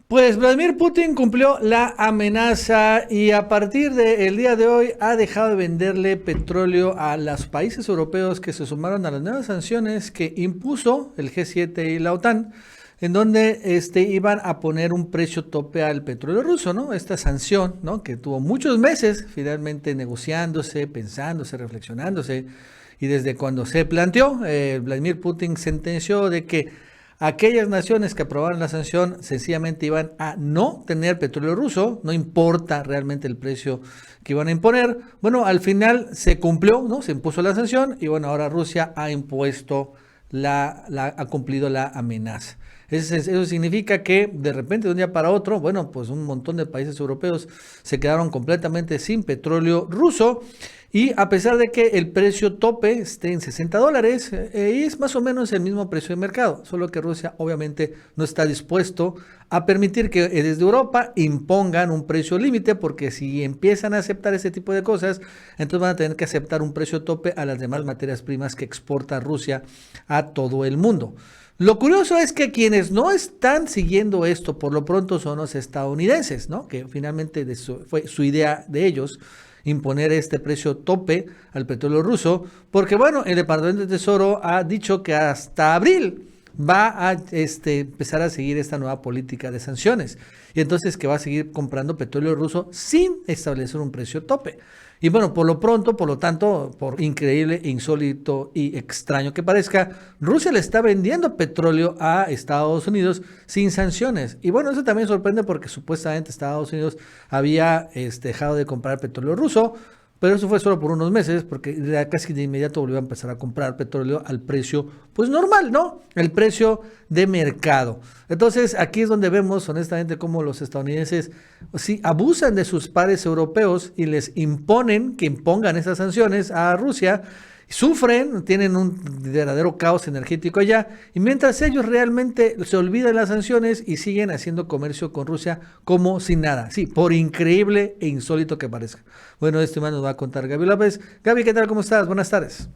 Pues Vladimir Putin cumplió la amenaza y a partir del día de hoy ha dejado de venderle petróleo a los países europeos que se sumaron a las nuevas sanciones que impuso el G7 y la OTAN, en donde iban a poner un precio tope al petróleo ruso, ¿no? Esta sanción, ¿no? Que tuvo muchos meses finalmente negociándose, pensándose, reflexionándose, y desde cuando se planteó, Vladimir Putin sentenció de que aquellas naciones que aprobaron la sanción sencillamente iban a no tener petróleo ruso, no importa realmente el precio que iban a imponer. Bueno, al final se cumplió, ¿no? Se impuso la sanción y bueno, ahora Rusia ha impuesto ha cumplido la amenaza. Eso significa que de repente de un día para otro, bueno, pues un montón de países europeos se quedaron completamente sin petróleo ruso y a pesar de que el precio tope esté en $60, es más o menos el mismo precio de mercado, solo que Rusia obviamente no está dispuesto a permitir que desde Europa impongan un precio límite, porque si empiezan a aceptar ese tipo de cosas, entonces van a tener que aceptar un precio tope a las demás materias primas que exporta Rusia a todo el mundo. Lo curioso es que quienes no están siguiendo esto por lo pronto son los estadounidenses, ¿no? Que finalmente fue su idea de ellos imponer este precio tope al petróleo ruso, porque bueno, el Departamento de Tesoro ha dicho que hasta abril va a empezar a seguir esta nueva política de sanciones y entonces que va a seguir comprando petróleo ruso sin establecer un precio tope. Y bueno, por lo pronto, por lo tanto, por increíble, insólito y extraño que parezca, Rusia le está vendiendo petróleo a Estados Unidos sin sanciones. Y bueno, eso también sorprende porque supuestamente Estados Unidos había dejado de comprar petróleo ruso, pero eso fue solo por unos meses, porque casi de inmediato volvió a empezar a comprar petróleo al precio, pues normal, ¿no? El precio de mercado. Entonces, aquí es donde vemos, honestamente, cómo los estadounidenses sí abusan de sus pares europeos y les imponen que impongan esas sanciones a Rusia. Sufren, tienen un verdadero caos energético allá, y mientras ellos realmente se olvidan las sanciones y siguen haciendo comercio con Rusia como si nada. Sí, por increíble e insólito que parezca. Bueno, esto más nos va a contar Gaby López. Gaby, ¿qué tal? ¿Cómo estás? Buenas tardes.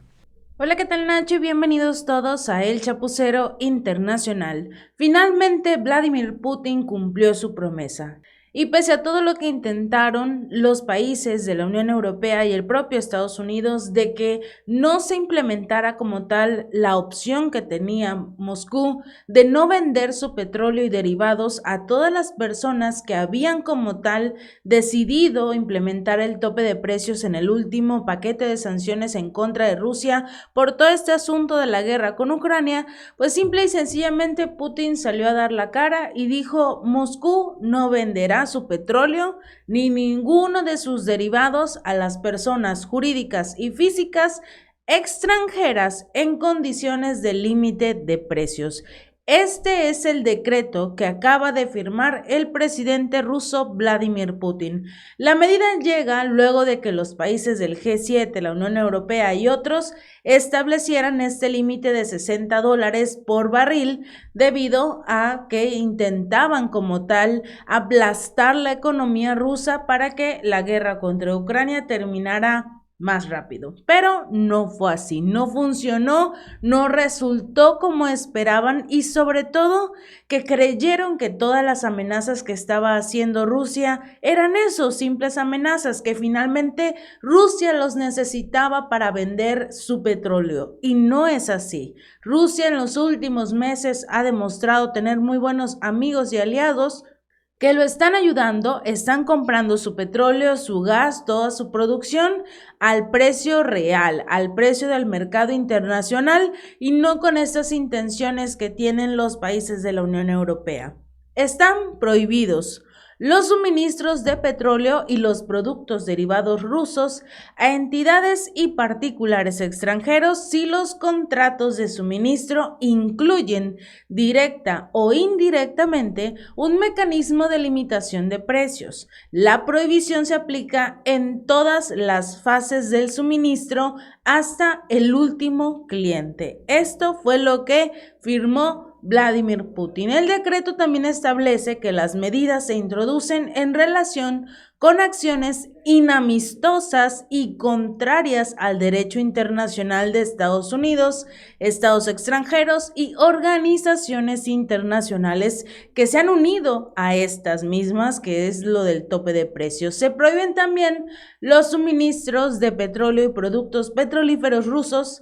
Hola, ¿qué tal, Nacho? Y bienvenidos todos a El Chapucero Internacional. Finalmente, Vladimir Putin cumplió su promesa. Y pese a todo lo que intentaron los países de la Unión Europea y el propio Estados Unidos de que no se implementara como tal la opción que tenía Moscú de no vender su petróleo y derivados a todas las personas que habían como tal decidido implementar el tope de precios en el último paquete de sanciones en contra de Rusia por todo este asunto de la guerra con Ucrania, pues simple y sencillamente Putin salió a dar la cara y dijo: Moscú no venderá su petróleo ni ninguno de sus derivados a las personas jurídicas y físicas extranjeras en condiciones de límite de precios. Este es el decreto que acaba de firmar el presidente ruso Vladimir Putin. La medida llega luego de que los países del G7, la Unión Europea y otros establecieran este límite de $60 por barril debido a que intentaban como tal aplastar la economía rusa para que la guerra contra Ucrania terminara más rápido. Pero no fue así, no funcionó, no resultó como esperaban y sobre todo que creyeron que todas las amenazas que estaba haciendo Rusia eran eso, simples amenazas, que finalmente Rusia los necesitaba para vender su petróleo. Y no es así. Rusia en los últimos meses ha demostrado tener muy buenos amigos y aliados que lo están ayudando, están comprando su petróleo, su gas, toda su producción al precio real, al precio del mercado internacional y no con estas intenciones que tienen los países de la Unión Europea. Están prohibidos los suministros de petróleo y los productos derivados rusos a entidades y particulares extranjeros si los contratos de suministro incluyen directa o indirectamente un mecanismo de limitación de precios. La prohibición se aplica en todas las fases del suministro hasta el último cliente. Esto fue lo que firmó Vladimir Putin. El decreto también establece que las medidas se introducen en relación con acciones inamistosas y contrarias al derecho internacional de Estados Unidos, estados extranjeros y organizaciones internacionales que se han unido a estas mismas, que es lo del tope de precios. Se prohíben también los suministros de petróleo y productos petrolíferos rusos.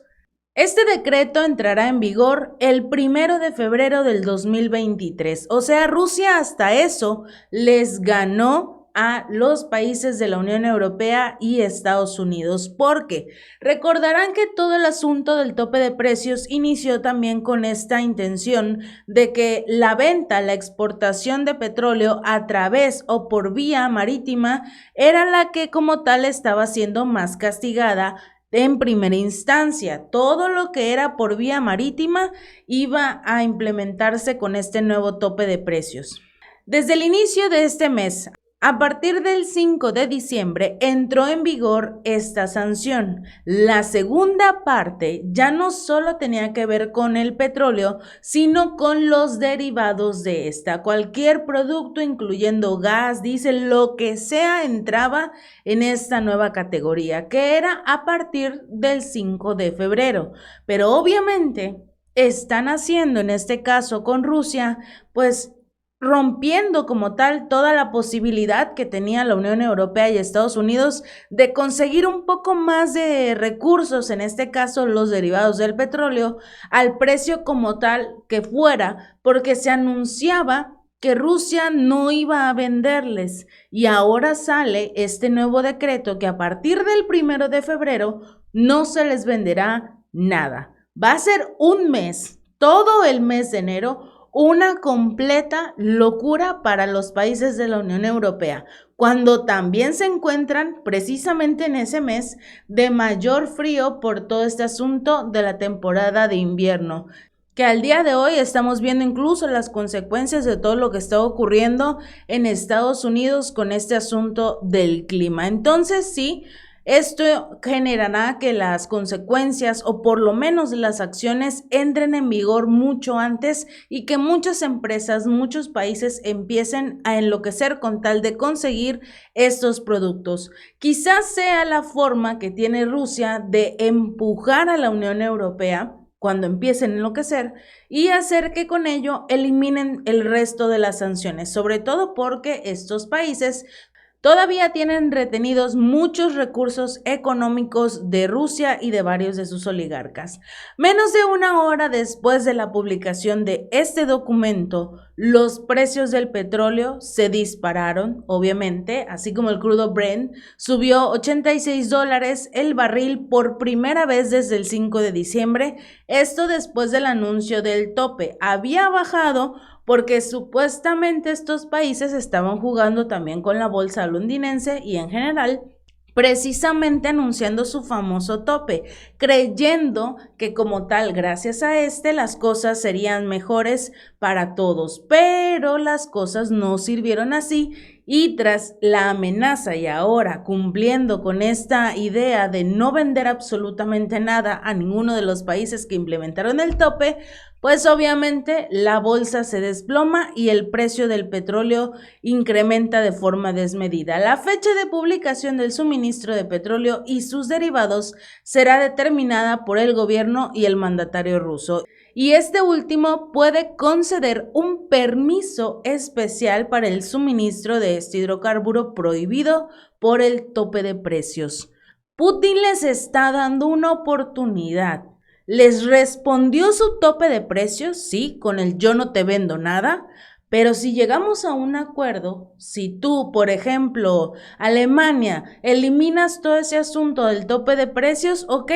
Este decreto entrará en vigor el 1 de febrero del 2023. O sea, Rusia hasta eso les ganó a los países de la Unión Europea y Estados Unidos, porque recordarán que todo el asunto del tope de precios inició también con esta intención de que la venta, la exportación de petróleo a través o por vía marítima era la que como tal estaba siendo más castigada. En primera instancia, todo lo que era por vía marítima iba a implementarse con este nuevo tope de precios. Desde el inicio de este mes, a partir del 5 de diciembre, entró en vigor esta sanción. La segunda parte ya no solo tenía que ver con el petróleo, sino con los derivados de esta. Cualquier producto, incluyendo gas, diésel, lo que sea, entraba en esta nueva categoría, que era a partir del 5 de febrero. Pero obviamente están haciendo, en este caso con Rusia, pues rompiendo como tal toda la posibilidad que tenía la Unión Europea y Estados Unidos de conseguir un poco más de recursos, en este caso los derivados del petróleo, al precio como tal que fuera, porque se anunciaba que Rusia no iba a venderles, y ahora sale este nuevo decreto que a partir del 1 de febrero no se les venderá nada. Va a ser un mes, todo el mes de enero, una completa locura para los países de la Unión Europea, cuando también se encuentran precisamente en ese mes de mayor frío por todo este asunto de la temporada de invierno, que al día de hoy estamos viendo incluso las consecuencias de todo lo que está ocurriendo en Estados Unidos con este asunto del clima. Entonces sí, esto generará que las consecuencias o por lo menos las acciones entren en vigor mucho antes y que muchas empresas, muchos países empiecen a enloquecer con tal de conseguir estos productos. Quizás sea la forma que tiene Rusia de empujar a la Unión Europea cuando empiecen a enloquecer y hacer que con ello eliminen el resto de las sanciones, sobre todo porque estos países todavía tienen retenidos muchos recursos económicos de Rusia y de varios de sus oligarcas. Menos de una hora después de la publicación de este documento, los precios del petróleo se dispararon, obviamente, así como el crudo Brent subió $86 el barril por primera vez desde el 5 de diciembre, esto después del anuncio del tope. Había bajado porque supuestamente estos países estaban jugando también con la bolsa londinense y en general precisamente anunciando su famoso tope, creyendo que como tal, gracias a las cosas serían mejores para todos, pero las cosas no sirvieron así. Y tras la amenaza y ahora cumpliendo con esta idea de no vender absolutamente nada a ninguno de los países que implementaron el tope, pues obviamente la bolsa se desploma y el precio del petróleo incrementa de forma desmedida. La fecha de publicación del suministro de petróleo y sus derivados será determinada por el gobierno y el mandatario ruso. Y este último puede conceder un permiso especial para el suministro de este hidrocarburo prohibido por el tope de precios. Putin les está dando una oportunidad. Les respondió su tope de precios, sí, con el yo no te vendo nada, pero si llegamos a un acuerdo, si tú, por ejemplo, Alemania, eliminas todo ese asunto del tope de precios, ok,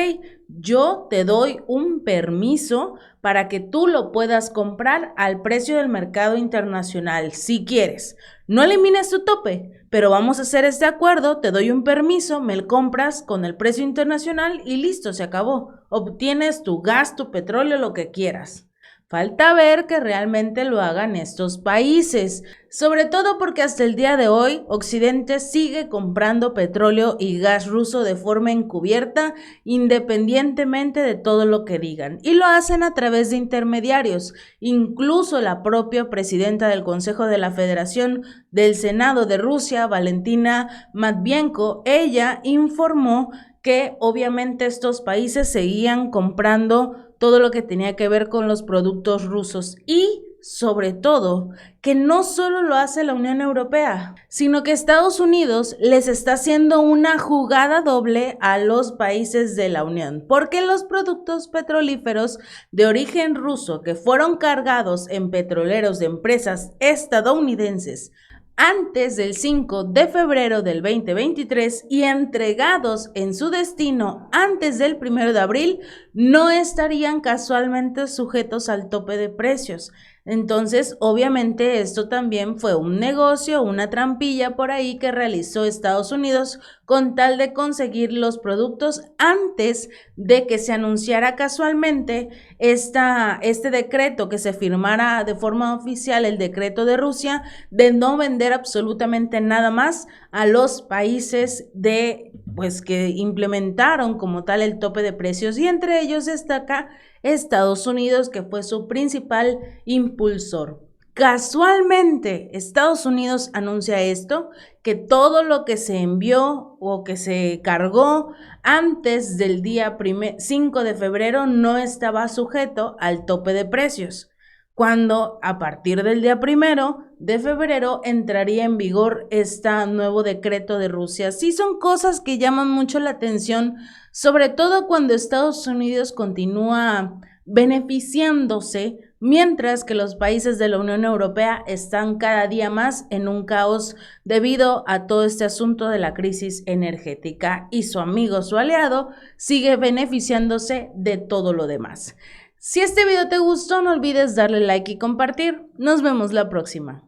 yo te doy un permiso para que tú lo puedas comprar al precio del mercado internacional, si quieres. No elimines tu tope, pero vamos a hacer este acuerdo, te doy un permiso, me lo compras con el precio internacional y listo, se acabó. Obtienes tu gas, tu petróleo, lo que quieras. Falta ver que realmente lo hagan estos países, sobre todo porque hasta el día de hoy Occidente sigue comprando petróleo y gas ruso de forma encubierta, independientemente de todo lo que digan, y lo hacen a través de intermediarios. Incluso la propia presidenta del Consejo de la Federación del Senado de Rusia, Valentina Matvienko, ella informó que obviamente estos países seguían comprando todo lo que tenía que ver con los productos rusos y sobre todo que no solo lo hace la Unión Europea, sino que Estados Unidos les está haciendo una jugada doble a los países de la Unión, porque los productos petrolíferos de origen ruso que fueron cargados en petroleros de empresas estadounidenses antes del 5 de febrero del 2023 y entregados en su destino antes del 1 de abril, no estarían casualmente sujetos al tope de precios. Entonces, obviamente, esto también fue un negocio, una trampilla por ahí que realizó Estados Unidos con tal de conseguir los productos antes de que se anunciara casualmente este decreto, que se firmara de forma oficial el decreto de Rusia de no vender absolutamente nada más a los países que implementaron como tal el tope de precios, y entre ellos destaca Estados Unidos, que fue su principal impulsor. Casualmente, Estados Unidos anuncia esto, que todo lo que se envió o que se cargó antes del día 5 de febrero no estaba sujeto al tope de precios, cuando a partir del día 1 de febrero entraría en vigor este nuevo decreto de Rusia. Sí, son cosas que llaman mucho la atención, sobre todo cuando Estados Unidos continúa beneficiándose, mientras que los países de la Unión Europea están cada día más en un caos debido a todo este asunto de la crisis energética, y su amigo, su aliado, sigue beneficiándose de todo lo demás. Si este video te gustó, no olvides darle like y compartir. Nos vemos la próxima.